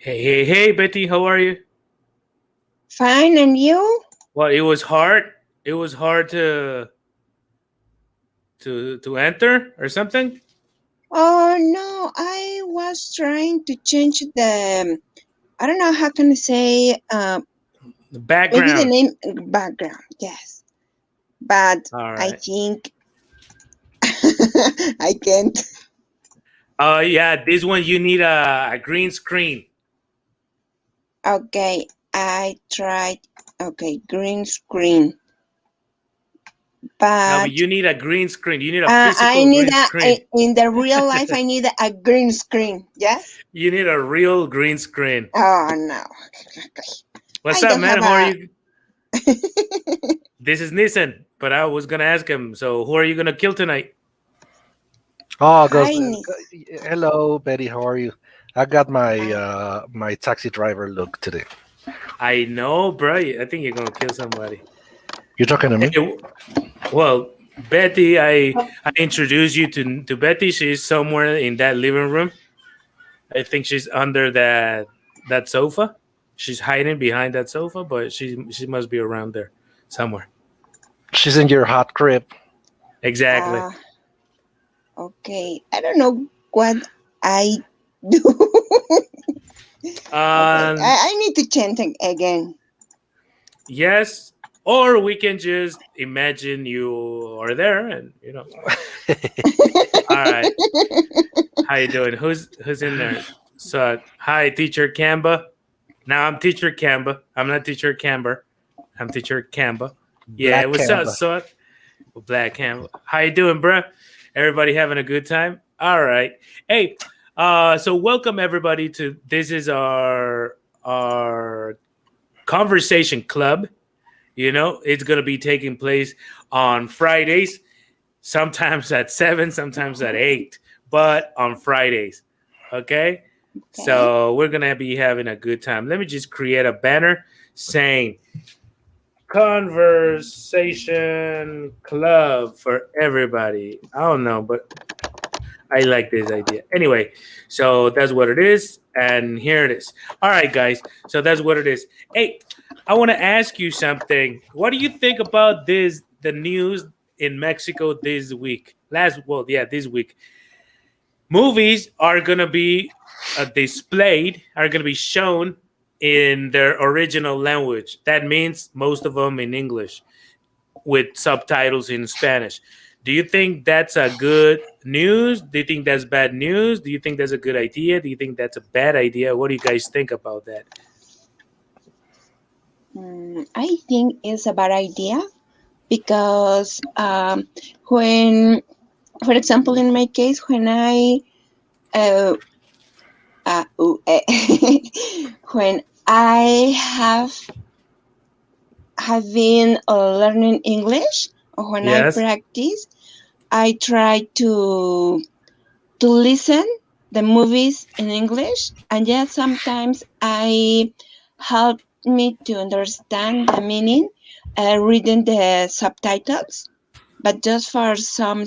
Hey, hey, hey, Betty, how are you? Fine, and you? Well, it was hard. It was hard to enter or something. Oh no, I was trying to change I don't know how can I say, The maybe the background. name background, yes. But All I right. think I can't. Oh yeah, this one you need a green screen. Okay, I tried. Okay, green screen, No, but but you need a green screen. You need a physical I need green screen. in the real life. I need a green screen. Yes. You need a real green screen. Oh no, What's I up, don't man? have How are a. you? This is Nissan, but I was gonna ask him. So, who are you gonna kill tonight? Oh, Hi, Nis. hello, Betty. How are you? I got my Fine. my taxi driver look today. I know, bro. I think you're gonna kill somebody. You talking to Hey, me? well, Betty, I introduced you to Betty. She's somewhere in that living room. I think she's under that sofa. She's hiding behind that sofa, but she must be around there somewhere. She's in your hot crib. Exactly. Uh, okay. I don't know what I do. Okay, Um, I need to change it again. yes, or we can just imagine you are there, and All right. How you doing? Who's in there? So, hi, teacher Kamba. Now I'm teacher Kamba. I'm not teacher Camber. I'm teacher Kamba. Yeah, Black what's up, Canva. son? Black Kamba. How you doing, bruh? Everybody having a good time? All right. Hey, so welcome everybody to this is our conversation club. It's gonna be taking place on Fridays, sometimes at 7, sometimes at 8, but on Fridays. Okay? Okay. So we're gonna be having a good time. Let me just create a banner saying conversation club for everybody. I don't know, but I like this idea. Anyway, so that's what it is. And here it is. All right, guys. So that's what it is. Hey, I want to ask you something. What do you think about the news in Mexico this week? This week. Movies are going to be are going to be shown in their original language. That means most of them in English with subtitles in Spanish. Do you think that's a good news? Do you think that's bad news? Do you think that's a good idea? Do you think that's a bad idea? What do you guys think about that? I think it's a bad idea because when, for example, in my case, when uh, when I have been learning English, or when I Yes, practice, I try to listen the movies in English, and yet sometimes I help me to understand the meaning reading the subtitles, but just for some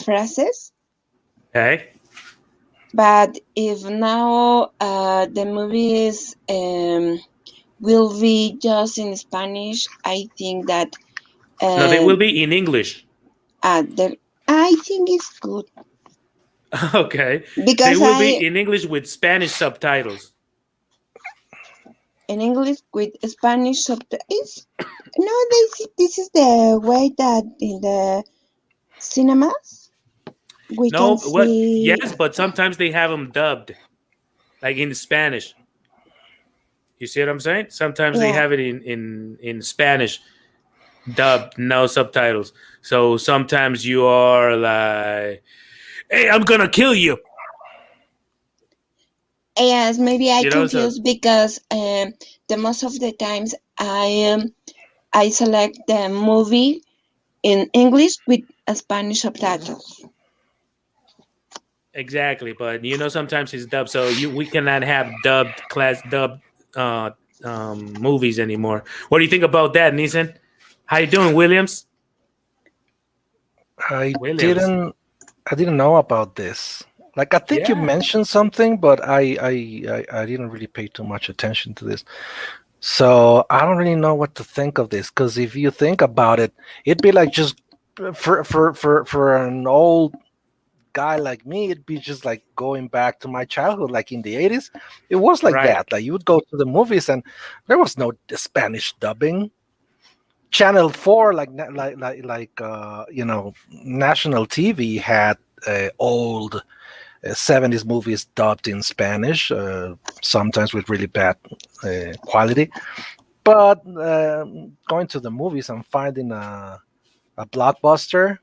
phrases. okay. But if now the movies will be just in Spanish, I think that No, they uh, will be in English. the, I think it's good Okay. They because will be I in English with Spanish subtitles. in English with Spanish subtitles. Nowadays, this is the way that in the cinemas we can No, what? see. Yes, but sometimes they have them dubbed, like in Spanish. You see what I'm saying? Sometimes they Yeah, have it in Spanish, dubbed, no subtitles. So sometimes you are like, "Hey, I'm gonna kill you," yes. Maybe I So confused because the most of the times I select the movie in English with a Spanish subtitles. exactly. But sometimes it's dubbed, so we cannot have dubbed uh, movies anymore. What do you think about that, Nissan? How you doing, I Williams? didn't I didn't know about this. Like I think you Yeah. mentioned something, but I didn't really pay too much attention to this. So I don't really know what to think of this because if you think about it, it'd be like just for an old guy like me, it'd be just like going back to my childhood, like in the 80s. It was like Right. that. Like you would go to the movies and there was no Spanish dubbing. Channel 4, national TV had old 70s movies dubbed in Spanish, sometimes with really bad quality. But going to the movies and finding a blockbuster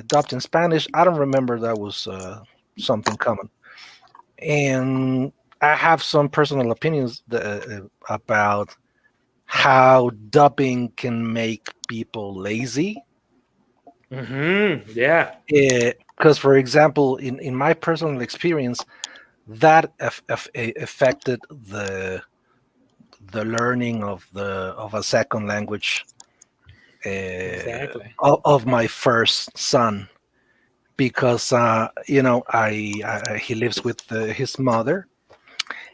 dubbed in Spanish, I don't remember that was something common. And I have some personal opinions about how dubbing can make people lazy. Yeah. Because, for example, in my personal experience, that affected the learning of a second language Exactly. of my first son because he lives with his mother,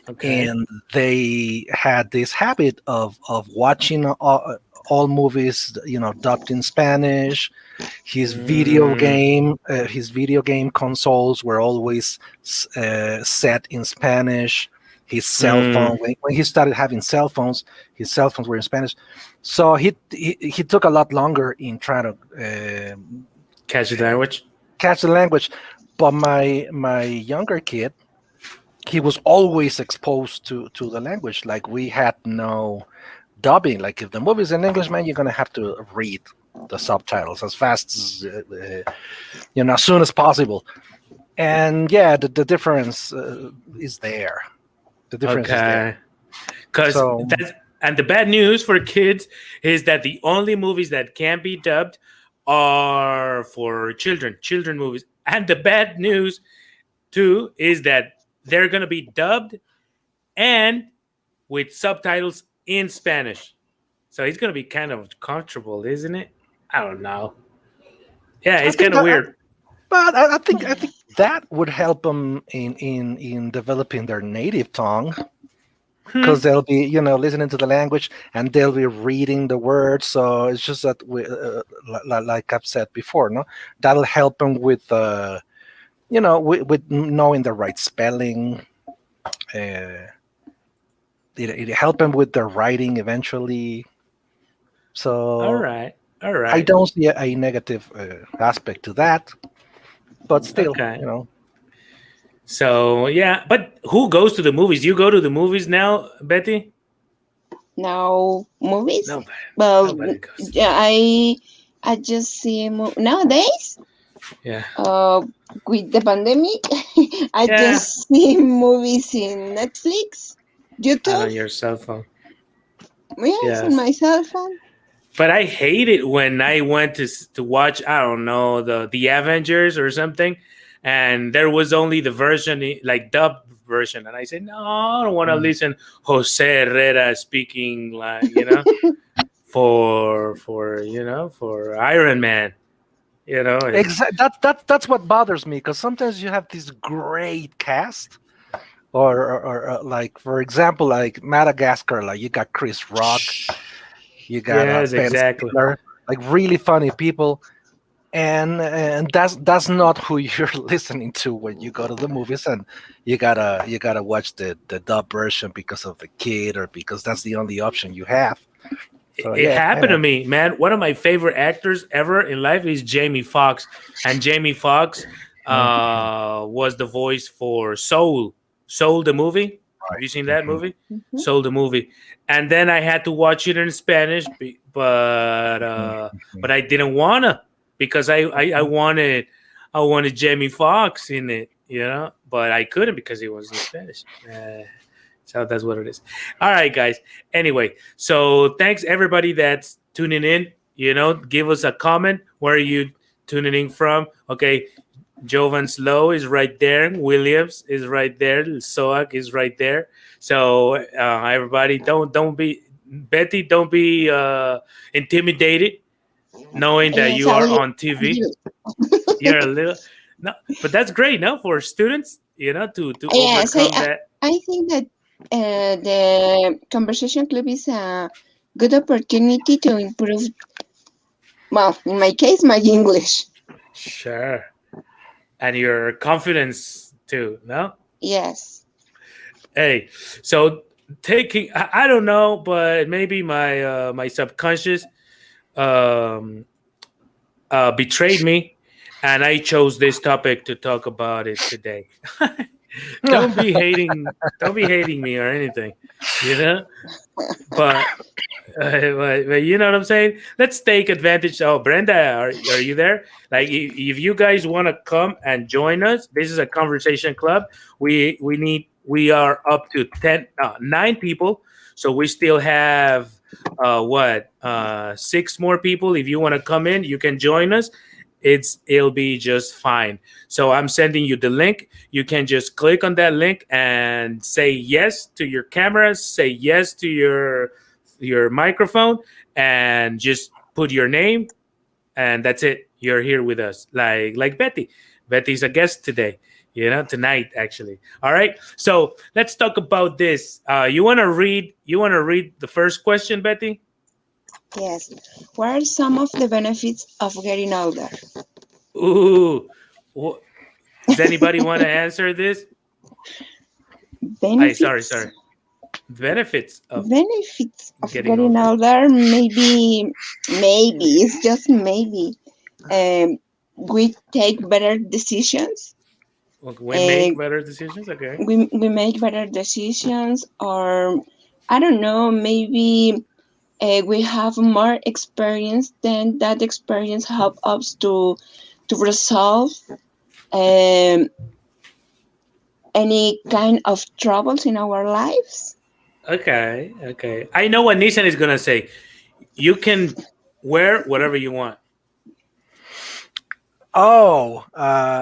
Okay. and they had this habit of watching all movies, dubbed in Spanish. Mm, His video game consoles were always set in Spanish. His cell mm. phone, when he started having cell phones, his cell phones were in Spanish. So he took a lot longer in trying to Catch the language. catch the language. But my younger kid, he was always exposed to the language. Like we had no dubbing. Like if the movie's in English, man, you're gonna have to read the subtitles as fast as as soon as possible. And yeah, the difference is there. The difference is there. Okay. Because So that's and the bad news for kids is that the only movies that can be dubbed are for children movies. And the bad news too is that they're gonna be dubbed and with subtitles in Spanish. So it's gonna be kind of comfortable, isn't it? I don't know. Yeah, I it's think kind of that, weird. but I think that would help them in developing their native tongue because Hmm. they'll be listening to the language and they'll be reading the words. So it's just that like I've said before, no, that'll help them with knowing the right spelling. Uh, it help them with their writing eventually. All So right. All I right. don't see a negative aspect to that, but still, Okay. So yeah, but who goes to the movies? You go to the movies now, Betty? Now movies. Nobody. Well, Nobody goes. yeah, I just see nowadays. Yeah. Uh, with the pandemic, I Yeah. just see movies in Netflix, And YouTube. on your cell phone. Yes, on Yes. my cell phone. But I hate it when I went to watch, I don't know, the Avengers or something, and there was only the version like dubbed version, and I said no, I don't want to Mm. listen Jose Herrera speaking like for Iron Man, That's what bothers me because sometimes you have this great cast, or like for example, like Madagascar, like you got Chris Rock, you got Yes, Ben exactly. Stiller, like really funny people, and that's not who you're listening to when you go to the movies, and you gotta watch the dub version because of the kid or because that's the only option you have. So It yeah, happened to me, man. One of my favorite actors ever in life is Jamie Foxx, and Jamie Foxx Mhm. was the voice for Soul, Soul the movie. Have you seen Right. that Mhm. movie? Mhm. Soul the movie, and then I had to watch it in Spanish, but I didn't wanna because I Mhm. wanted Jamie Foxx in it, but I couldn't because it was in Spanish. So that's what it is. All right, guys. Anyway, so thanks everybody that's tuning in. Give us a comment. Where are you tuning in from? Okay, Jovan Slow is right there. Williams is right there. Soak is right there. So everybody, don't be Betty. Don't be intimidated knowing that Yes, you a are little. on TV. You're a little. No, but that's great. No, for students, to Yes, overcome that. I think that the conversation club is a good opportunity to improve, well, in my case, my English. Sure, and your confidence too. No, Yes. hey, so taking, I don't know, but maybe my subconscious um betrayed me, and I chose this topic to talk about it today. Don't be hating me or anything, you know. But, but you know what I'm saying. Let's take advantage. Oh, Brenda, are you there? Like, if you guys want to come and join us, this is a conversation club. We are up to 9 people, so we still have what 6 more people. If you want to come in, you can join us. It'll be just fine. So I'm sending you the link. You can just click on that link and say yes to your cameras, say yes to your microphone, and just put your name, and that's it. You're here with us, like Betty. Betty's a guest today, tonight actually. All right, so let's talk about this. You want to read the first question, Betty? Yes. What are some of the benefits of getting older? Ooh, wh- does anybody want to answer this? I Benefits? sorry. Benefits of Benefits of getting getting older. older, maybe, it's just maybe. Um, we take better decisions. We Uh, make better decisions. Okay. we make better decisions, or I don't know, maybe we have more experience, then that experience help us to resolve um, any kind of troubles in our lives. Okay. Okay. I know what Nissan is gonna say. You can wear whatever you want. Oh,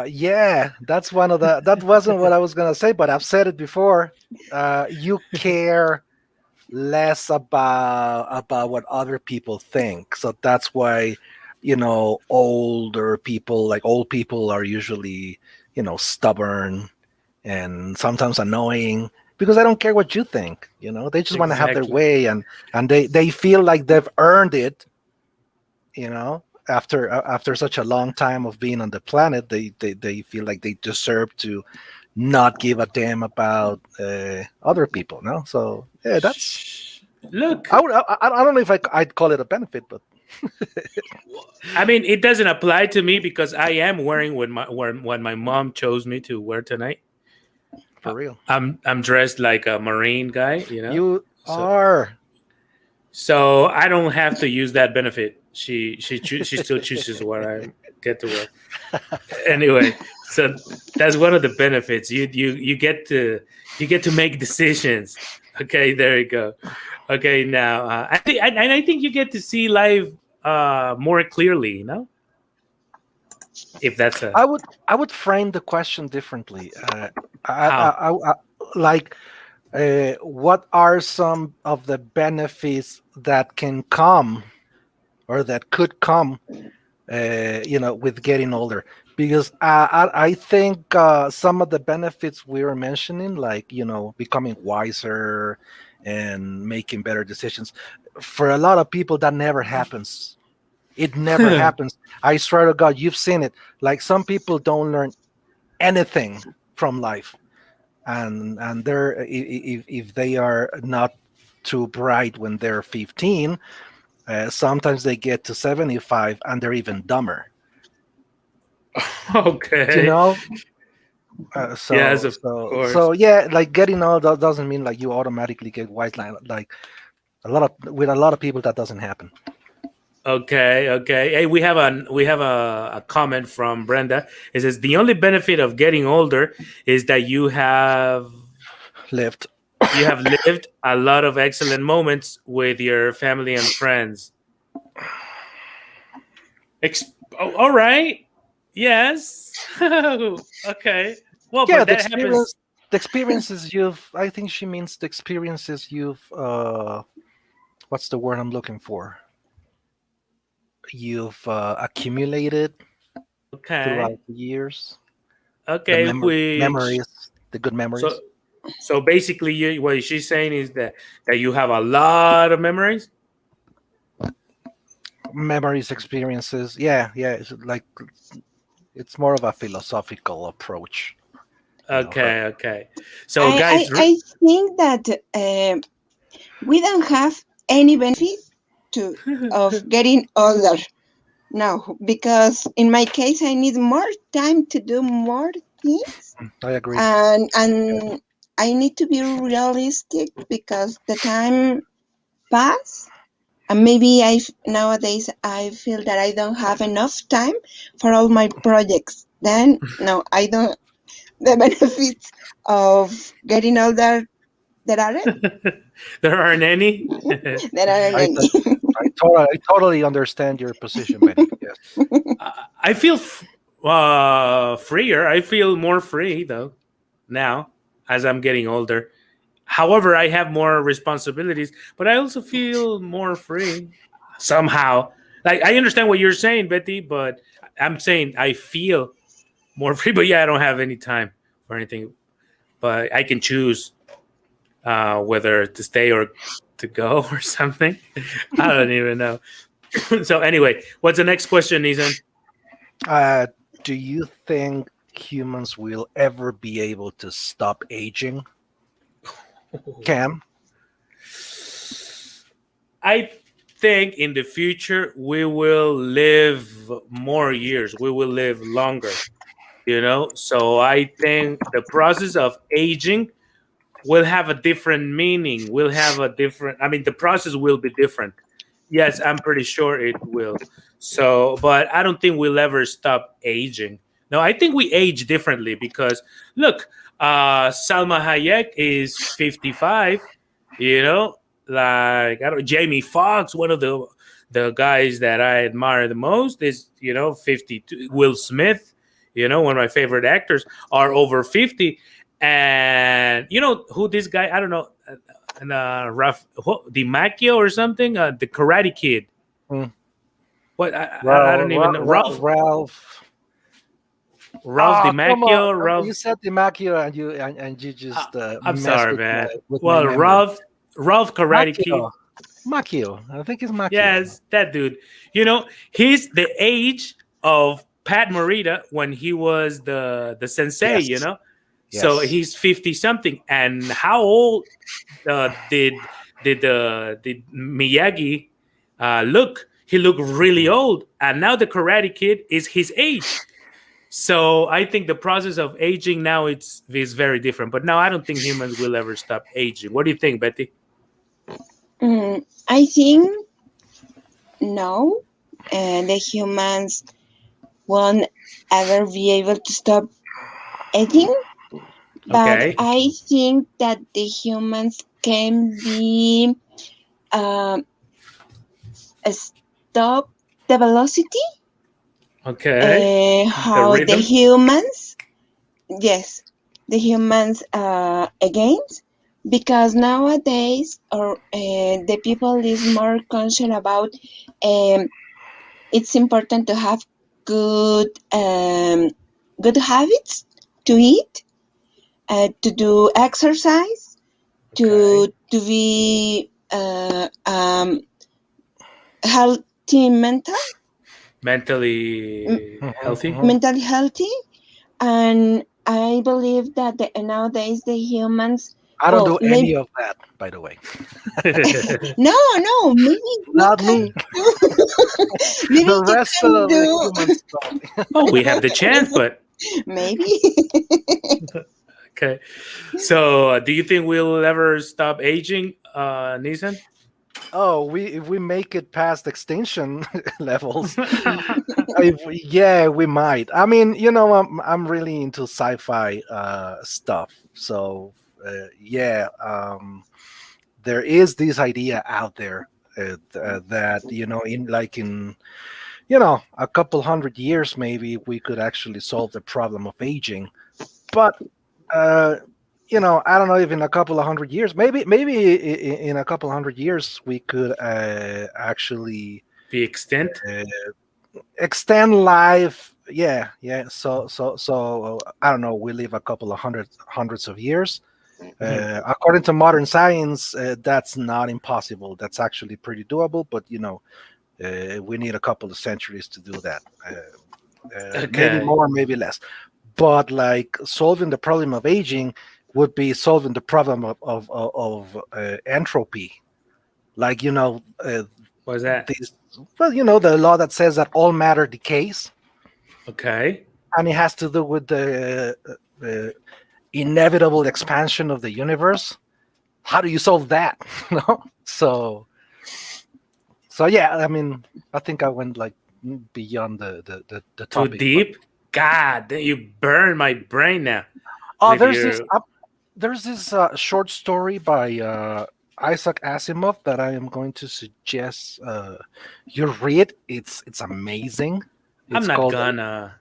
yeah, that's one of the. That wasn't what I was gonna say, but I've said it before. You care less about what other people think, so that's why older people, like old people, are usually stubborn and sometimes annoying because they don't care what you think. They just want to have their Exactly. way, and they feel like they've earned it. After such a long time of being on the planet, they feel like they deserve to not give a damn about other people. No, so yeah, that's. Look, I don't know if I'd call it a benefit, but I mean, it doesn't apply to me because I am wearing what my mom chose me to wear tonight. for real, I'm dressed like a Marine guy, you So are. I don't have to use that benefit. She still chooses what I get to wear. Anyway, so that's one of the benefits. You get to make decisions. Okay, there you go. Okay, now I think you get to see life more clearly. If that's a I would frame the question differently. I, how. I, I, I like what are some of the benefits that can come or that could come with getting older, because I think some of the benefits we were mentioning, like becoming wiser and making better decisions, for a lot of people that never happens. It never happens. I swear to God, you've seen it. Like, some people don't learn anything from life, and if they are not too bright when they're 15, sometimes they get to 75 and they're even dumber. you Okay. know Yes, so of so course. so yeah, like, getting old doesn't mean like you automatically get wise. Like, with a lot of people that doesn't happen. Okay, okay. Hey, we have a comment from Brenda. It says the only benefit of getting older is that Lived. you have lived a lot of excellent moments with your family and friends. All right. Yes. Okay. Well, Yeah, but the that happens. experience, the experiences you've I think she means the experiences you've what's the word I'm looking for, you've accumulated Okay. throughout the years. The Okay, which memories, the good so memories, so basically, what she's saying is that you have a lot of memories. memories, experiences. Yeah, yeah. It's like it's more of a philosophical approach. Her. Okay, okay. So guys, I think that we don't have any benefit to of getting older. No, because in my case, I need more time to do more things, I agree. and I need to be realistic because the time pass, and maybe nowadays I feel that I don't have enough time for all my projects. Then no, I don't. The benefits of getting older, there aren't. there aren't any. There aren't I, I, any. I totally understand your position, Betty. Yes. I feel freer. I feel more free though now as I'm getting older. However, I have more responsibilities, but I also feel more free somehow. Like I understand what you're saying, Betty, but I'm saying I feel more free. But yeah, I don't have any time for anything. But I can choose whether to stay or to go or something. I don't even know. So anyway, what's the next question, Ethan? Uh, do you think humans will ever be able to stop aging? Cam? I think in the future we will live more years. We will live longer. So I think the process of aging will have a different meaning. Will have a different. I mean, the process will be different. Yes, I'm pretty sure it will. So, but I don't think we'll ever stop aging. No, I think we age differently because look, Salma Hayek is 55. You know, like I don't. Jamie Foxx, one of the guys that I admire the most, is 52. Will Smith, one of my favorite actors, are over 50. And you know who this guy? I don't know, and DiMacchio or something. The Karate Kid. Hmm. What I don't even know. Ralph. Ralph Oh, come on! DiMacchio. You Ralph. said DiMacchio, and you just I'm messed sorry, man. with my Well, memory. Ralph Karate Kid. Macchio. Macchio. I think it's Macchio. Yes, that dude. He's the age of Pat Morita when he was the sensei. Yes. So Yes. he's 50 something. And how old did Miyagi look? He looked really old, and now the Karate Kid is his age. So I think the process of aging now is very different. But now I don't think humans will ever stop aging. What do you think, Betty? I think no, the humans won't ever be able to stop aging, but Okay. I think that the humans can be uh, stop the velocity, Okay. The how the rhythm. humans, yes, the humans against, because nowadays or the people is more concerned about it's important to have good good habits to eat, to do exercise, Okay. to be healthy m- Mentally healthy. Mhm. mentally healthy, and I believe that nowadays the humans, I don't well, do maybe any of that, by the way. no, maybe you Not can me. do, maybe The you rest can of the do, humans don't. Oh, we have the chance, but maybe. okay. So, do you think we'll ever stop aging, Nissan? Oh, if we make it past extinction levels, Okay. yeah, we might. I mean, I'm really into sci-fi stuff, so yeah, there is this idea out there that in a couple hundred years, maybe we could actually solve the problem of aging. But uh, I don't know if in a couple of hundred years, in a couple of hundred years, we could actually The extent. uh, extend life yeah. So I don't know. We live a couple of hundreds of years. Mhm. According to modern science, that's not impossible. That's actually pretty doable. But we need a couple of centuries to do that. Maybe Okay. more, maybe less. But like solving the problem of aging would be solving the problem of entropy. Like What's that? this. Well, the law that says that all matter decays, Okay. and it has to do with the inevitable expansion of the universe. How do you solve that? No. So yeah, I mean, I think I went like beyond the Too topic, but deep? God, you burn my brain now oh, with there's this your. short story by Isaac Asimov that I am going to suggest you read. It's amazing. I'm It's not called gonna.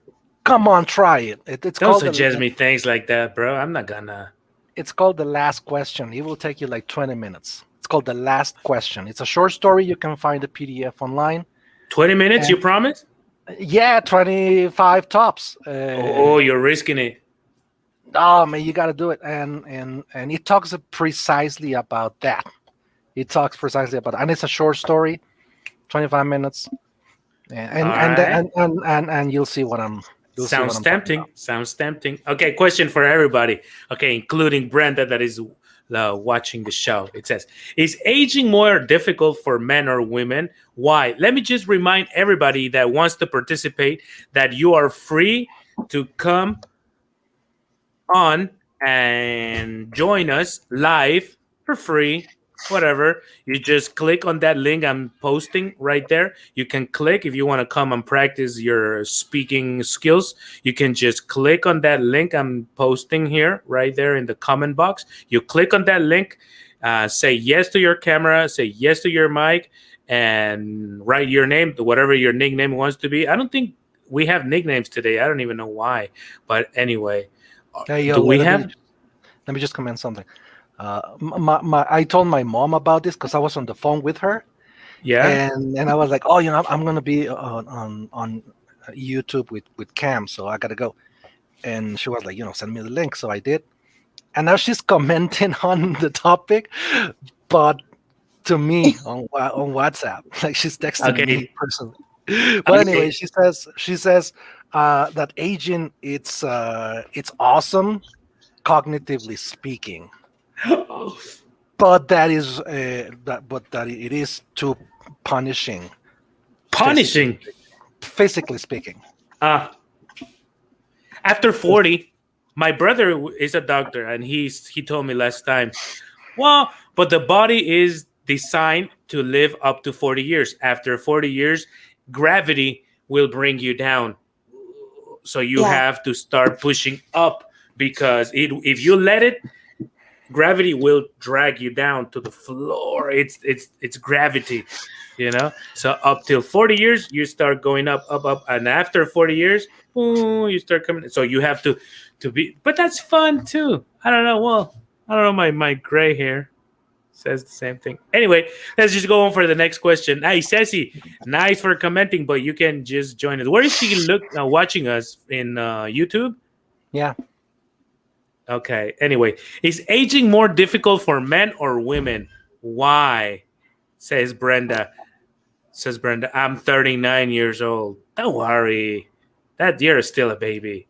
Come on, try it. It's Don't called suggest me things like that, bro. I'm not gonna. The last question. It will take you like 20 minutes. It's called the last question. It's a short story. You can find the PDF online. 20 minutes, you And promise? yeah, 25 tops. Oh, you're risking it. Oh man, you got to do it. And it talks precisely about that. It talks precisely about, and it's a short story, 25 minutes. All right. And you'll see what Sounds I'm talking tempting. Sounds tempting. Okay, question for everybody. Okay, including Brenda that is watching the show. It says, is aging more difficult for men or women? Why? Let me just remind everybody that wants to participate that you are free to come on and join us live for free. Whatever. You just click on that link I'm posting right there. You can click if you want to come and practice your speaking skills. You can just click on that link I'm posting here, right there in the comment box. You click on that link, say yes to your camera, say yes to your mic, and write your name, whatever your nickname wants to be. I don't think we have nicknames today. I don't even know why. But anyway, about. Hey, yo, do we have? let me just comment something. I told my mom about this because I was on the phone with her, Yeah. and I was like, oh, I'm gonna be on YouTube with Cam, so I gotta go. And she was like, send me the link. So I did, and now she's commenting on the topic, but to me on WhatsApp, like she's texting me Okay. personally. But anyway, Okay. she says that aging it's awesome cognitively speaking, but that it is too punishing physically Punishing. physically speaking. Uh, after 40, my brother is a doctor, and he told me last time, well, but the body is designed to live up to 40 years. After 40 years, gravity will bring you down. So you Yeah. have to start pushing up because if you let it, gravity will drag you down to the floor. It's gravity, So up till 40 years, you start going up, up, up, and after 40 years, boom, you start coming. So you have to be, but that's fun too. I don't know. Well, I don't know. My gray hair says the same thing. Anyway, let's just go on for the next question. Hey, Ceci, nice for commenting, but you can just join us. Where is she watching us in YouTube? Yeah. Okay. Anyway, is aging more difficult for men or women? Why? Says Brenda. Says Brenda. I'm 39 years old. Don't worry. That you're still a baby.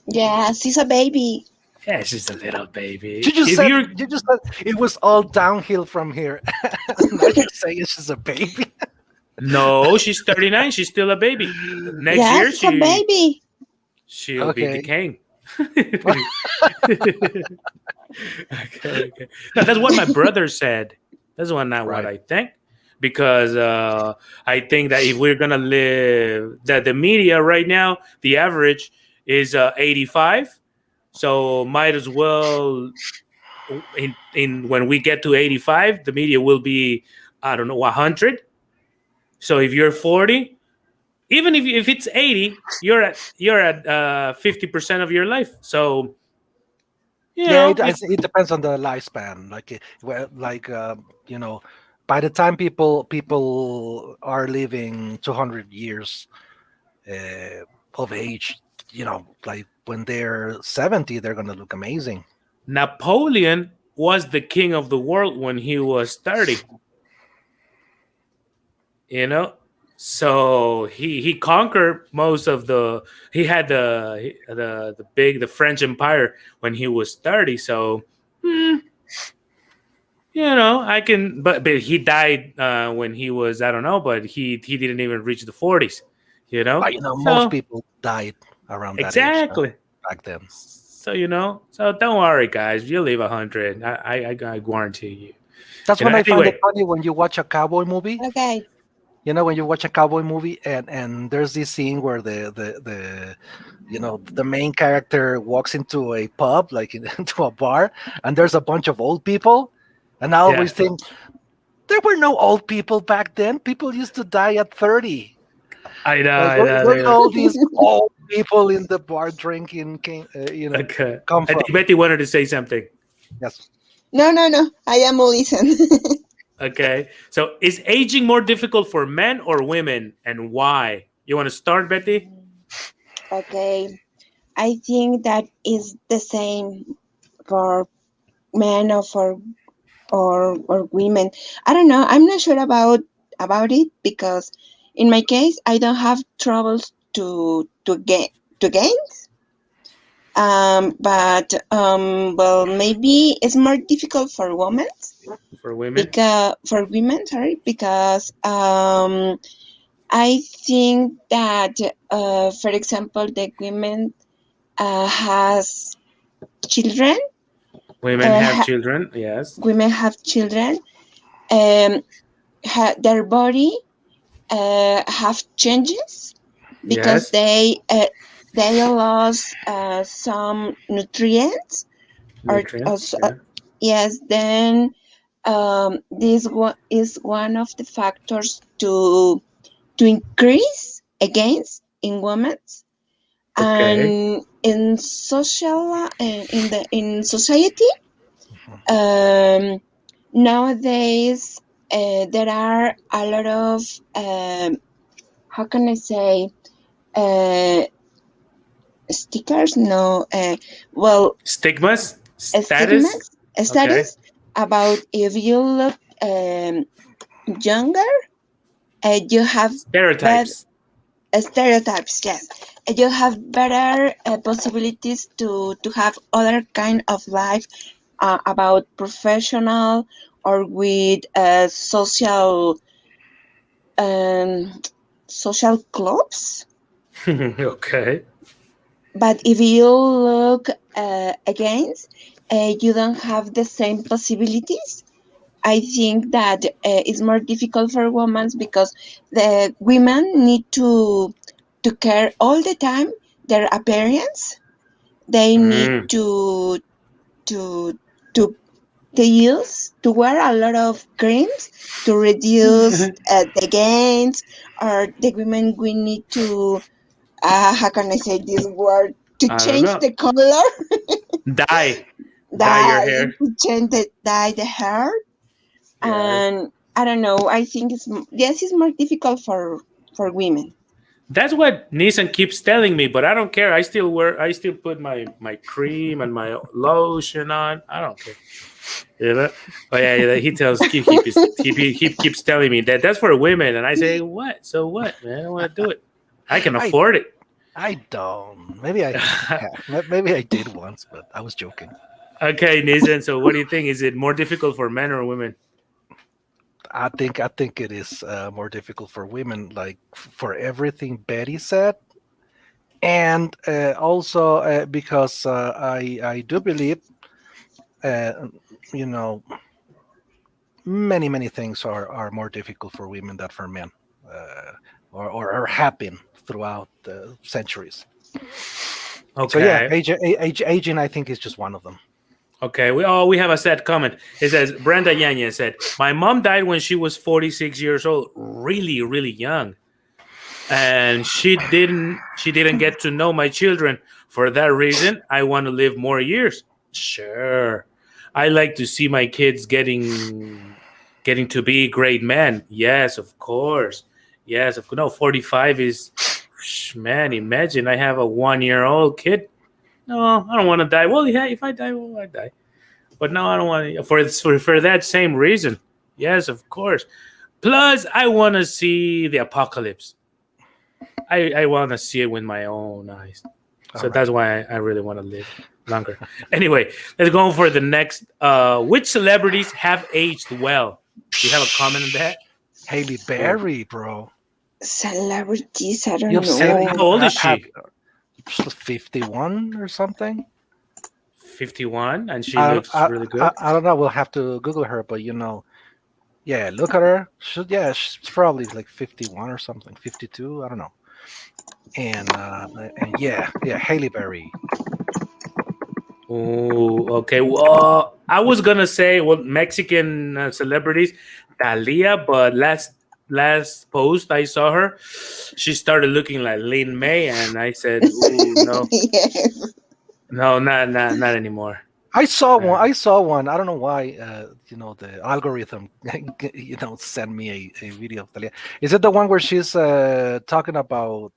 Yeah, she's a baby. Yeah, she's a little You baby. just If said you're you just said it was all downhill from here. Now you're saying she's a baby. no, she's 39. She's still a baby. Next Yeah, year, she's a baby. she'll be Okay. decaying. Okay, okay. No, that's what my brother said. That's not what Right. I think. Because I think that if we're gonna live, that the media right now, the average is 85. So might as well in when we get to 85, the media will be, I don't know, 100. So if you're 40, even if it's 80, you're at 50% of your life. So you Yeah, know it. it depends on the lifespan. Like, well, like you know, by the time people are living 200 years, uh, of age, like when they're 70, they're gonna look amazing. Napoleon was the king of the world when he was 30. You know, so he conquered most of the. He had the French Empire when he was 30. So. hmm, I can, but he died when he was, I don't know, but he didn't even reach the 40s. But most So people died around that age exactly. back then. So so don't worry, guys. You'll live 100. I guarantee you. That's when I find it Anyway, funny when you watch a cowboy movie. Okay. When you watch a cowboy movie and there's this scene where the main character walks into a pub, like into a bar, and there's a bunch of old people, and I yeah, always think there were no old people back then. People used to die at 30. I know, Like I know. there's all these old people in the bar drinking, Okay. come I think from. Betty wanted to say something. Yes. No, no, no. I am listen. Okay. So is aging more difficult for men or women, and why? You want to start, Betty? Okay. I think that is the same for men or women. I don't know. I'm not sure about it because in my case I don't have troubles to gain. But maybe it's more difficult for women For women? because for women, sorry, because I think that for example the women has children. Women Uh, have ha- children, yes. Women have children. Um, their body have changes because Yes. they lost some nutrients or Nutrients, also, yeah. yes. Then this one is one of the factors to increase against in women Okay. and in social in society. Mhm. Nowadays there are a lot of how can I say uh, stickers? No, well, Stigmas? Status? stigmas, Okay. studies about if you look younger, you have bad Stereotypes. stereotypes. Yes, you have better possibilities to have other kind of life about professional or with um, social clubs. Okay. But if you look against, you don't have the same possibilities. I think that it's more difficult for women because the women need to care all the time their appearance. They need Mm. to to they use to wear a lot of creams to reduce the gains, or the women we need to how can I say this word, to I don't change know. the color, Dye. Dye your dye hair. to change the dye the hair. Yes. And I don't know, I think yes, it's more difficult for women. That's what Nissan keeps telling me, but I don't care. I still put my cream and my lotion on. I don't care. Oh yeah, yeah, he tells he keeps telling me that that's for women, and I say what? So what, man? I don't want to do it. I can I afford it. I don't. Maybe I did once, but I was joking. Okay, Nissan. So what do you think? Is it more difficult for men or women? I think it is more difficult for women, like for everything Betty said, and also because I do believe, uh, you know, many things are more difficult for women than for men, uh, or have been throughout the centuries. So yeah, Okay. aging I think is just one of them. Okay. We have a sad comment. It says Brenda Yanyan said, "My mom died when she was 46 years old, really, really young. And she didn't get to know my children. For that reason, I want to live more years. Sure. I like to see my kids getting to be great men. Yes, of course. Yes, of course. No, 45 is Man, imagine I have a 1-year-old kid. No, I don't want to die. Well, yeah, if I die, well, I die. But no, I don't want to. For that same reason. Yes, of course. Plus, I want to see the apocalypse. I want to see it with my own eyes. So All right. that's why I really want to live longer. Anyway, let's go on for the next. Which celebrities have aged well? Do you have a comment on that? Haley Berry, bro. Celebrities, I don't You've seen know. How old is have she? 51 or something. 51, and she looks really good. I don't know. We'll have to Google her, but yeah, look at her. She's probably like 51 or something, 52. I don't know. And yeah, Haley Berry. Oh, okay. Well, I was gonna say Mexican celebrities, Talia, but last post I saw her, she started looking like Lin May, and I said, "Ooh, no, Yes. no, not anymore." I saw one. Uh, I saw one. I don't know why. The algorithm, sent me a video of Talia. Is it the one where she's talking about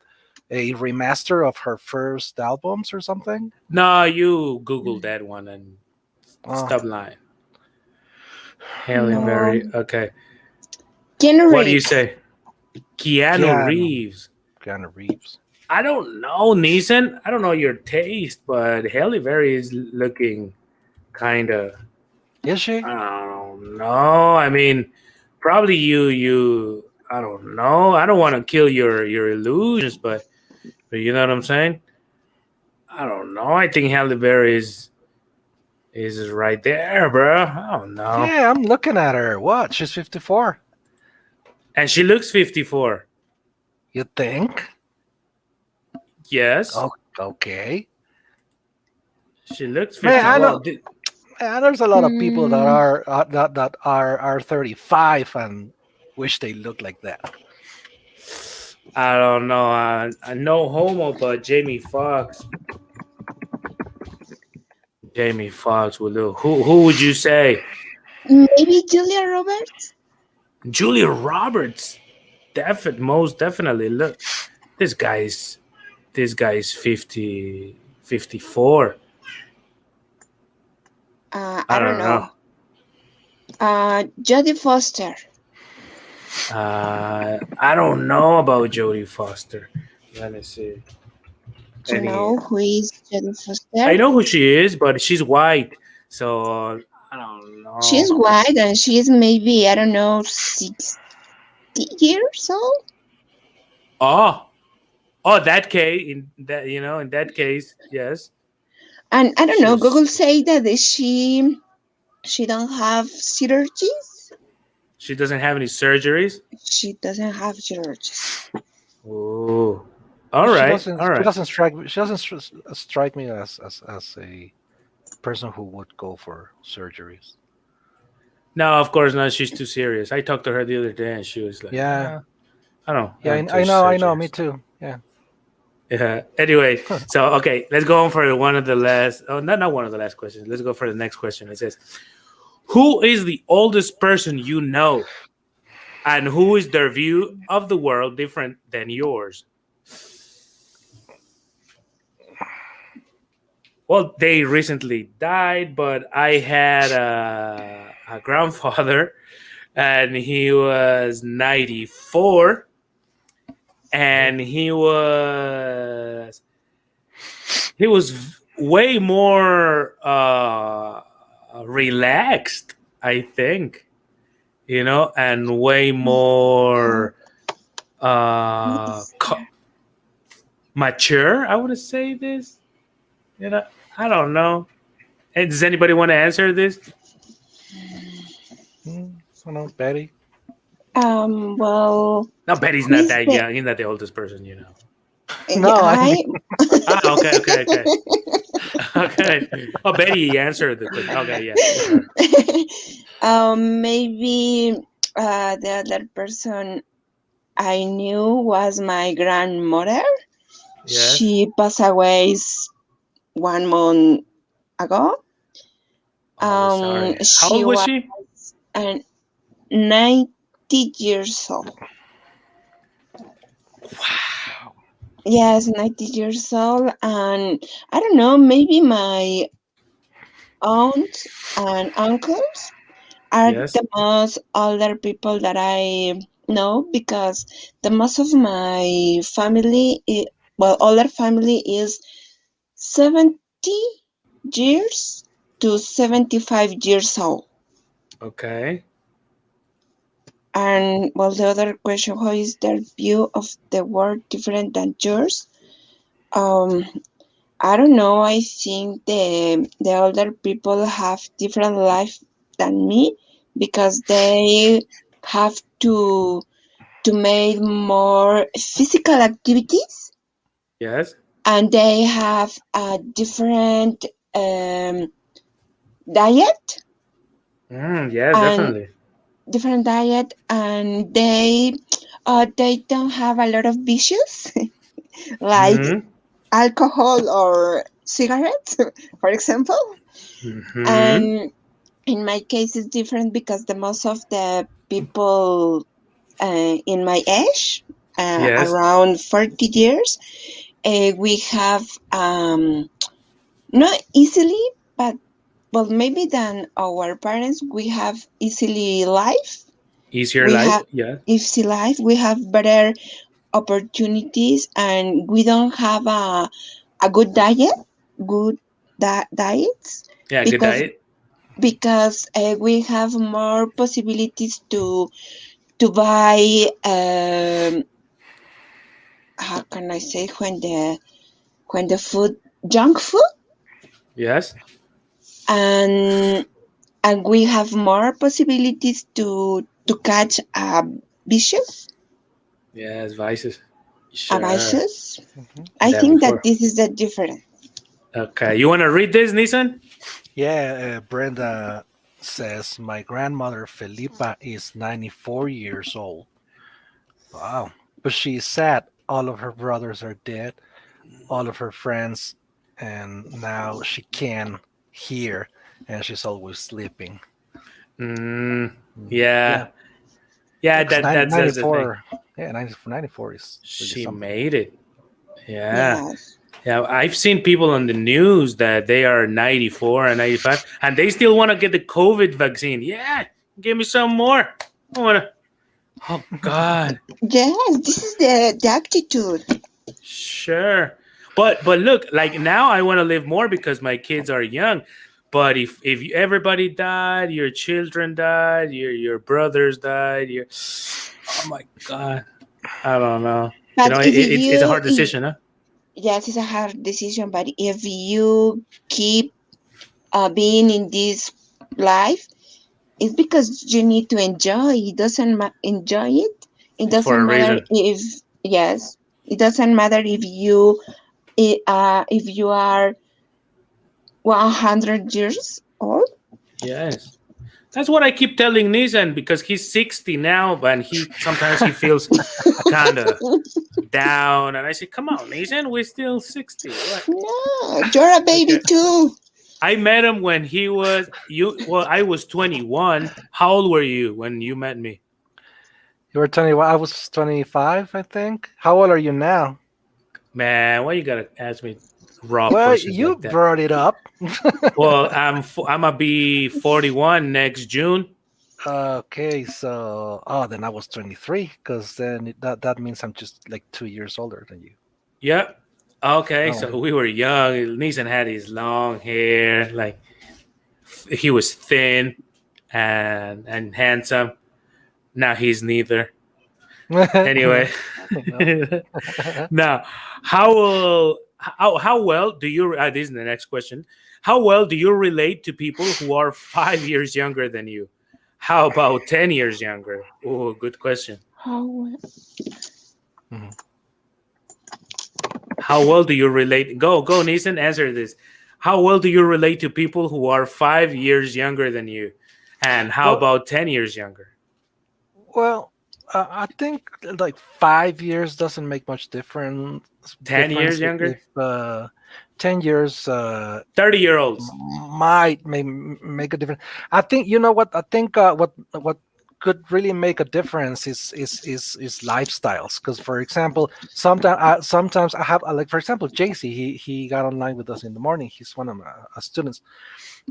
a remaster of her first albums or something? no, you Google that one and Oh, stop lying. Halle No. Berry. Okay, Keanu what do you Reeves. say? Keanu Keanu, Reeves. Keanu Reeves. I don't know, Neeson. I don't know your taste, but Halle Berry is looking kind of. Is she? I don't know. I mean, probably you. I don't know. I don't want to kill your illusions, but you know what I'm saying. I don't know. I think Halle Berry is right there, bro. I don't know. Yeah, I'm looking at her. What? She's 54. And she looks 54. You think? Yes, Oh, okay. she looks 50. Man, I Well, know. There's a lot of people that Mm, are 35 and wish they looked like that. I don't know. I no homo, but Jamie Foxx. Jamie Foxx would do. Who would you say? maybe Julia Roberts. Julia Roberts. Most definitely. Look, this guy's this guy's 50, 54. I I don't don't know. know. Jodie Foster. I don't know about Jodie Foster. Let me see. Do you Any? know who is Jodie I Foster? know who she is, but she's white, so I don't She's know. white and she's maybe, I don't know, 60 years old. Oh, that case in that case, yes, And I don't know, she's Google say that she don't have surgeries. she doesn't have any surgeries. She doesn't have surgeries. Oh, all She right, doesn't. all She right. doesn't strike. She doesn't strike me as a person who would go for surgeries. No, of course not. She's too serious. I talked to her the other day, and she was like, Yeah. I don't Yeah. want to I know. I know. Me surgeries. too. Yeah. Yeah. Anyway, so okay, let's go on for one of the last. Oh, not one of the last questions. Let's go for the next question. It says, "Who is the oldest person you know, and who is their view of the world different than yours?" Well, they recently died, but I had a grandfather, and he was 94, and he was way more relaxed, I think, and way more uh, co- mature. I would say this. I don't know. Hey, does anybody want to answer this? I don't know, Betty. Well, No, Betty's who not is that the young. He's not the oldest person. No, I mean, I? Ah, okay. Okay. Oh, Betty answered the question. Okay, yeah. Sure. Maybe the other person I knew was my grandmother. Yes. She passed away 1 month ago. Oh, sorry. How She old was was she? 90 years old. Wow. Yes, 90 years old, and I don't know, maybe my aunts and uncles are Yes. the most older people that I know because the most of my family, older family is 70 years to 75 years old. Okay. And well, the other question, how is their view of the world different than yours? Um, I don't know. I think the older people have different life than me because they have to make more physical activities Yes. and they have a different um, diet Yes, and definitely. they don't have a lot of vicious like Hmm. alcohol or cigarettes, for example. Hmm. And in my case, it's different because the most of the people in my age, Yes. around 40 years, we have not easily, but well, maybe than our parents, we have easily life. Easier We life. have Yeah. easy life. We have better opportunities, and we don't have a good diet, good diets, Yeah. Good because diet. we have more possibilities to buy how can I say when the food junk food Yes. and we have more possibilities to catch vicious Yes. Vices. Sure. vices. Mhm. I Than think that before. this is the difference. Okay. You want to read this, Nissan? Yeah, Brenda says, my grandmother Felipa is 94 years old. Wow. But she's sad. All of her brothers are dead, all of her friends, and now she can hear, and she's always sleeping. Mm, Yeah, yeah. Yeah. because That's the thing. 94, yeah, 94 is really She something. made it. Yeah. Yes. Yeah, I've seen people on the news that they are 94 and 95 and they still want to get the COVID vaccine. Yeah, give me some more. I want to. Oh, God. Yes, this is the attitude. Sure. But look, like now I want to live more because my kids are young. But if everybody died, your children died, your brothers died, your oh my God, I don't know. You But know, if it's a you, hard decision, huh? yes, it's a hard decision. But if you keep being in this life, it's because you need to enjoy. It doesn't enjoy it. It It's for doesn't a matter reason. if yes. It doesn't matter if you are 100 years old. Yes. That's what I keep telling Nissan because he's 60 now, but he sometimes he feels kind of down. And I say, "Come on, Nissan, we're still 60." What? No, you're a baby Okay. too. I met him when he was you. Well, I was 21. How old were you when you met me? You were 20. I was 25, I think. How old are you now? Man, why you gotta ask me raw Well, questions you like that? brought it up. Well, I'm gonna be 41 next June. Okay, so then I was 23, because then that means I'm just like 2 years older than you. Yep. Okay, Oh, so we were young. Nissan had his long hair, like he was thin and handsome. Now he's neither. Anyway, no. now how well do you? This is the next question. How well do you relate to people who are 5 years younger than you? How about 10 years younger? Oh, good question. How Mhm. How well do you relate? Go, Nathan. Answer this. How well do you relate to people who are 5 years younger than you? And how Well, about 10 years younger? well, I think like 5 years doesn't make much difference. 10 years If younger? 10 years 30-year-olds. might make a difference. I think, you know what? I think what could really make a difference is lifestyles. Because, for example, sometimes I have like, for example, JC. He got online with us in the morning. He's one of my students.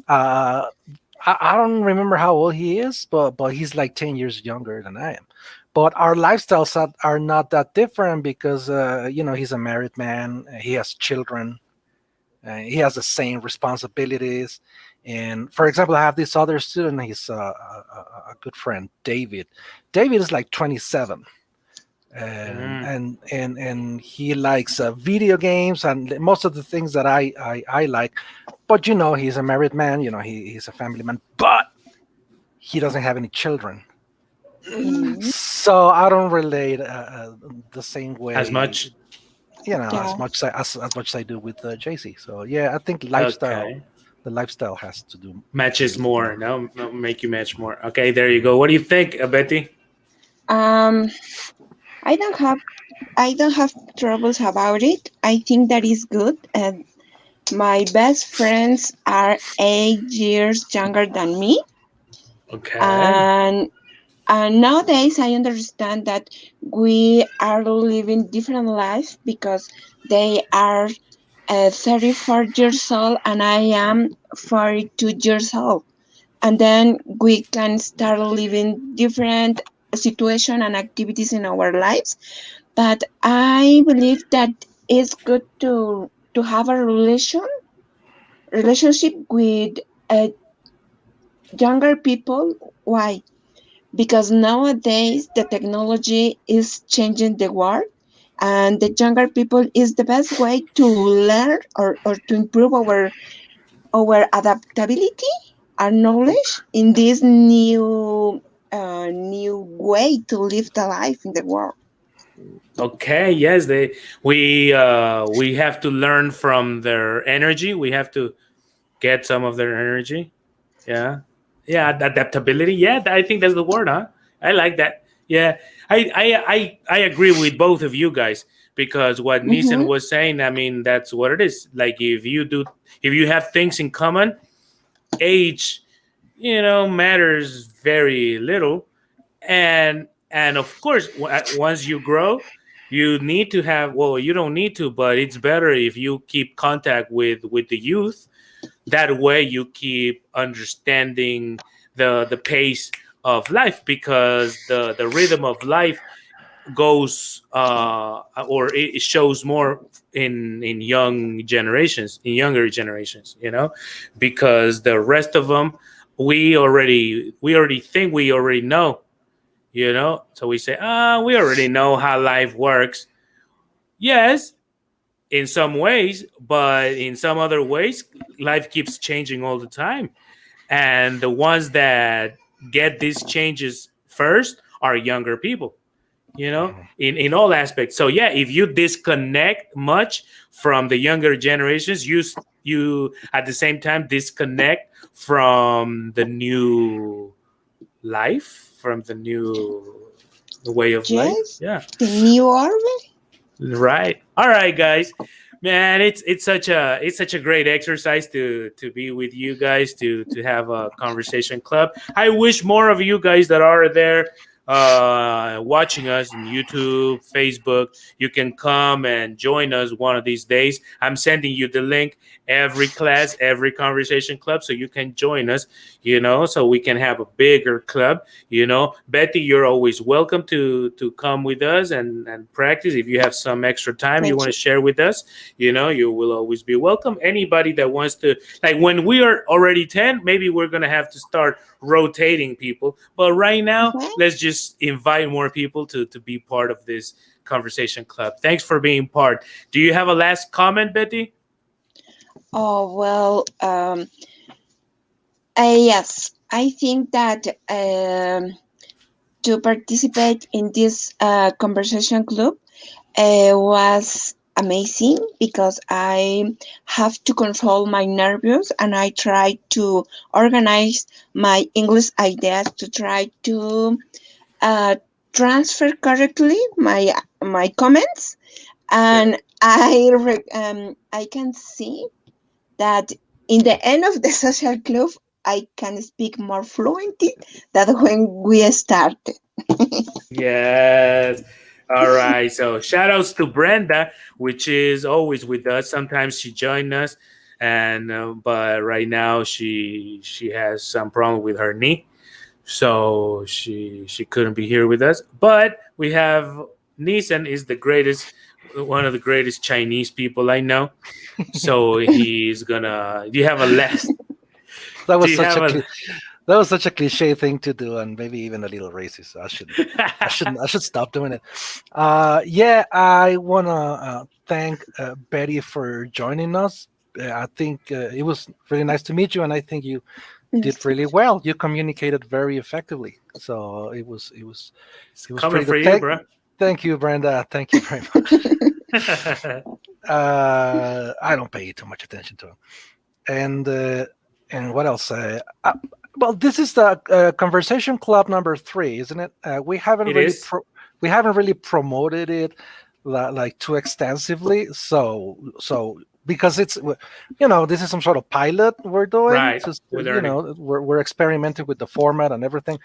Uh, I don't remember how old he is, but he's like 10 years younger than I am. But our lifestyles are not that different because he's a married man. He has children. He has the same responsibilities. And for example, I have this other student. He's a good friend, David. David is like 27, and Mm. and he likes video games and most of the things that I like. But he's a married man. He's a family man, but he doesn't have any children. Mm, So I don't relate the same As way, much. as yeah. much as much as I do with JC. So yeah, I think Okay. the lifestyle has to do Matches really with more. more. No, make you match more. Okay, there you go. What do you think, Betty? Um, I don't have I don't have troubles about it. I think that is good. And my best friends are 8 years younger than me, Okay. and nowadays I understand that we are living different lives because they are 34 years old and I am 42 years old. And then we can start living different situation and activities in our lives. But I believe that it's good to have a relationship with uh, younger people. Why? Because nowadays the technology is changing the world, and the younger people is the best way to learn or to improve our adaptability, our knowledge in this new way to live the life in the world. Okay. Yes, we have to learn from their energy. We have to get some of their energy. Yeah. Yeah. Adaptability. Yeah. I think that's the word, huh? I like that. Yeah. I agree with both of you guys because what Nissan Mm-hmm. was saying, I mean, that's what it is. Like if you have things in common, age, matters very little. And of course, once you grow, you need to have, well, you don't need to, but it's better if you keep contact with the youth. That way you keep understanding the pace of life, because the rhythm of life goes or it shows more in younger generations, because the rest of them, we already think we already know, so we say, we already know how life works. Yes, in some ways, but in some other ways, life keeps changing all the time. And the ones that get these changes first are younger people, in all aspects. So yeah, if you disconnect much from the younger generations, you at the same time disconnect from the new life, from the new way of life. Yes, Yeah. the new order. Right. All right, guys. Man, it's such a great exercise to be with you guys, to have a conversation club. I wish more of you guys that are there watching us in YouTube, Facebook, you can come and join us one of these days. I'm sending you the link every class, every conversation club, so you can join us, so we can have a bigger club. Betty, you're always welcome to come with us and practice. If you have some extra time you Thank want to you. share with us, you will always be welcome. Anybody that wants to, like, when we are already 10, maybe we're gonna have to start rotating people, but right now Okay. let's just invite more people to be part of this conversation club. Thanks for being part. Do you have a last comment, Betty? Oh well. Yes, I think that to participate in this conversation club was amazing because I have to control my nerves and I try to organize my English ideas to try to uh, transfer correctly my comments, Sure. and I can see that in the end of the social club I can speak more fluently than when we started. Yes. All right. So shout outs to Brenda, which is always with us. Sometimes she joins us, and but right now she has some problem with her knee, so she couldn't be here with us. But we have Nissan is the greatest, one of the greatest Chinese people I know. So he's gonna. Do you have a less? That Do was you such have a a? that was such a cliche thing to do, and maybe even a little racist. I should stop doing it. Yeah, I wanna thank Betty for joining us. I think it was really nice to meet you, and I think you did really well. You communicated very effectively, so It's it was coming pretty for good. you, bro. Thank you, Brenda. Thank you very much. I don't pay too much attention to him. And what else? Well, this is the conversation club number 3, isn't it? It is. We haven't really promoted it like too extensively. So because it's this is some sort of pilot we're doing. Right. Just We're learning. we're experimenting with the format and everything.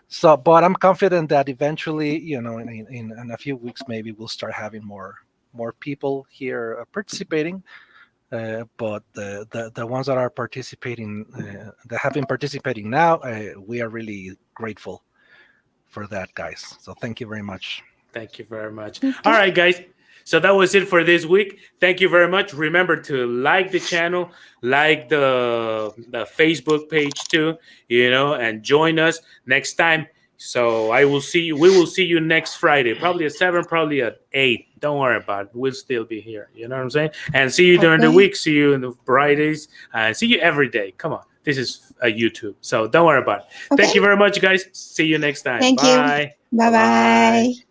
So, but I'm confident that eventually, in a few weeks, maybe we'll start having more people here participating. But the ones that are participating, that have been participating now, we are really grateful for that, guys. So thank you very much. Thank you very much. All Okay. right, guys. So that was it for this week. Thank you very much. Remember to like the channel, like the Facebook page too, and join us next time. So I will see you. We will see you next Friday, probably at 7, probably at 8. Don't worry about it. We'll still be here. You know what I'm saying? And see you during the Okay. week. See you in the Fridays. See you every day. Come on. This is a YouTube. So don't worry about it. Thank Okay. you very much, guys. See you next time. Thank you. Bye. Bye Bye bye. bye.